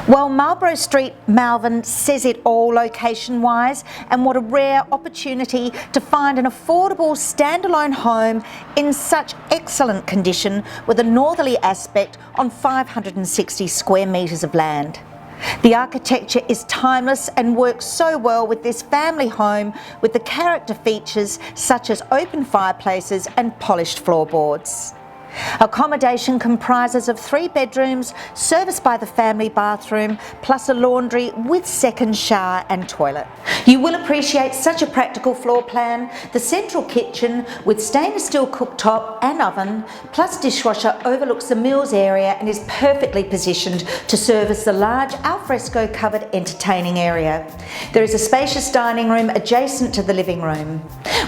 Well, Marlborough Street Malvern says it all location-wise, and what a rare opportunity to find an affordable standalone home in such excellent condition with a northerly aspect on 560 square metres of land. The architecture is timeless and works so well with this family home with the character features such as open fireplaces and polished floorboards. Accommodation comprises of 3 bedrooms serviced by the family bathroom plus a laundry with second shower and toilet. You will appreciate such a practical floor plan, the central kitchen with stainless steel cooktop and oven plus dishwasher overlooks the meals area and is perfectly positioned to service the large alfresco covered entertaining area. There is a spacious dining room adjacent to the living room.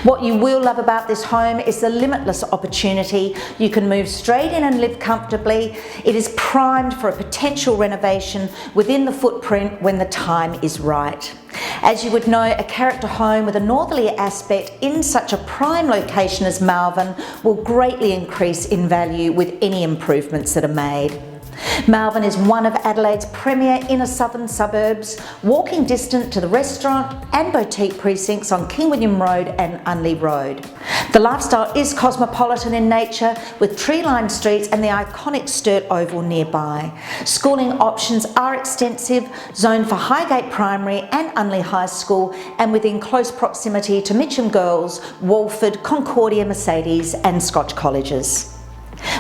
What you will love about this home is the limitless opportunity. You can move straight in and live comfortably. It is primed for a potential renovation within the footprint when the time is right. As you would know, a character home with a northerly aspect in such a prime location as Malvern will greatly increase in value with any improvements that are made. Malvern is one of Adelaide's premier inner southern suburbs, walking distant to the restaurant and boutique precincts on King William Road and Unley Road. The lifestyle is cosmopolitan in nature with tree-lined streets and the iconic Sturt Oval nearby. Schooling options are extensive, zoned for Highgate Primary and Unley High School and within close proximity to Mitcham Girls, Walford, Concordia, Mercedes and Scotch colleges.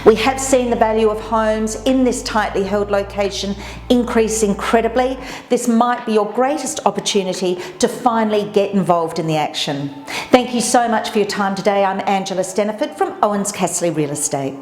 We have seen the value of homes in this tightly held location increase incredibly. This might be your greatest opportunity to finally get involved in the action. Thank you so much for your time today. I'm Angela Steniford from Owens Castley Real Estate.